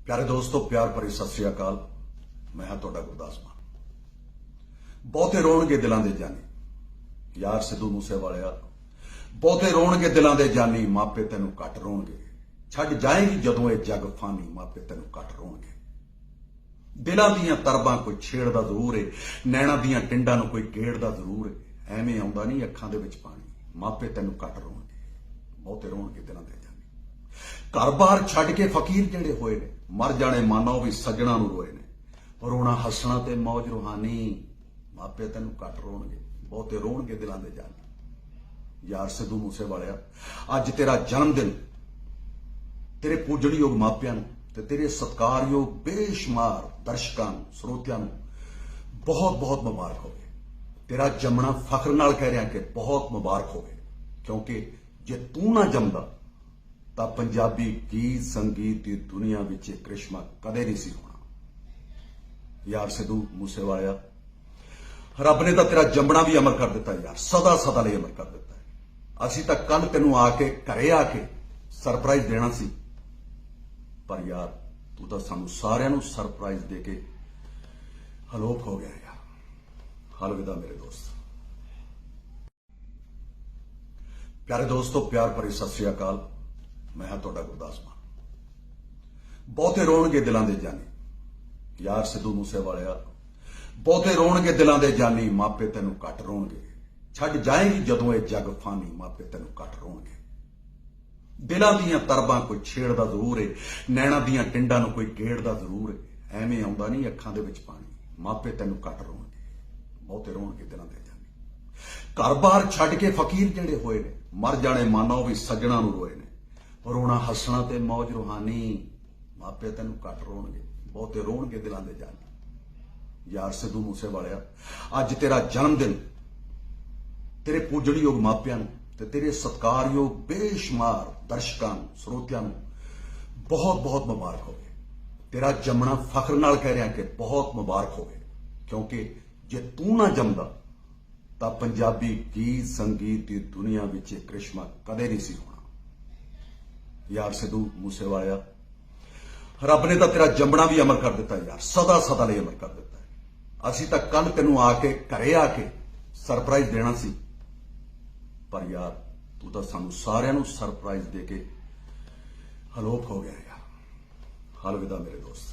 प्यारे दोस्तों, प्यार भरी सत श्री अकाल। मैं हाँ तुहाडा गुरदास मान। बहुते रोणगे दिलों के जानी यार सिद्धू मूसेवालिया, बहुते रोणगे दिलों के जानी, मापे तेनू घट रोणगे। छड्ड जाएगी जदों ये जग फानी, मापे तेनू घट रोणगे। दिलों दीयां तरबां कोई छेड़दा जरूर है, नैणां दीयां टिंडां नूं कोई गेड़दा जरूर है। एवें आउंदा नहीं अखां दे विच पानी, मापे तेनू घट रोणगे। बहुते रोणगे दिलों के जानी। घर बार छड्ड के फकीर जिहड़े होए ने, मर जाने मानो भी सज्जणा नूं रोए ने। रोना हसना ते मौज रूहानी, मापे तेनू घट रोणगे। बहुते रोणगे दिलों के जानी। यार सिद्धू मूसेवालिया, अज तेरा जन्मदिन तेरे पूजणयोग मापियां नूं ते तेरे सत्कारयोग बेशुमार दर्शकां नूं, ਸਰੋਤਿਆਂ नूं बहुत बहुत मुबारक होवे। तेरा जमना फख्र नाल कह रहा कि बहुत मुबारक होवे, क्योंकि जे तू ना जमदा तां पंजाबी गीत संगीत की दुनिया विच इह करिश्मा कदे नहीं सी होना। यार सिद्धू मूसेवालिया, रब ने तां तेरा जमना भी अमर कर दिता यार, सदा सदा लई अमर कर दिता है। असीं तां कल तैनूं आके घरे आके सरप्राइज देना सी, पर यार तू तो सानू सारिਆਂ ਨੂੰ सरप्राइज दे के अलोप हो गया यार। अलविदा मेरे दोस्त। प्यारे दोस्तों, प्यार भरी सत श्री अकाल। मैं हाँ तुहाडा गुरदास मान। बहुते रोणगे दिलों के जानी यार सिद्धू मूसेवालिया, बहुते रोणगे दिलों के जानी, मापे तेनू घट रोणगे। छड्ड जाएगी जदों ये जग फानी, मापे तेनू घट रोणगे। दिलों दीयां तरबां कोई छेड़दा जरूर है, नैणां दीयां टिंडां नूं कोई गेड़दा जरूर है। एवें आउंदा नहीं अखां दे विच पानी, मापे तेनू घट रोणगे। बहुते रोणगे दिलों के जानी। घर बार छड्ड के फकीर जिहड़े होए ने, मर जाने मानो भी सज्जणा नूं रोए ने। रोना हसना ते मौज रूहानी, मापे तेनू घट रोणगे। बहुते रोणगे दिलों के जानी। यार सिद्धू मूसेवालिया, अज तेरा जन्मदिन तेरे पूजणयोग मापियां नूं ते तेरे सत्कारयोग बेशुमार दर्शकां नूं, ਸਰੋਤਿਆਂ नूं बहुत बहुत मुबारक होवे। तेरा जमना फख्र नाल कह रहा कि बहुत मुबारक होवे, क्योंकि जे तू ना जमदा तां पंजाबी गीत संगीत की दुनिया विच इह करिश्मा कदे नहीं सी होना। यार सिद्धू मूसेवालिया, रब ने तां तेरा जमना भी अमर कर दिता यार, सदा सदा लई अमर कर दिता है। असीं तां कल तैनूं आके घरे आके सरप्राइज देना सी, पर यार तू तो सानू सारिਆਂ ਨੂੰ सरप्राइज दे के अलोप हो गया यार। अलविदा मेरे दोस्त।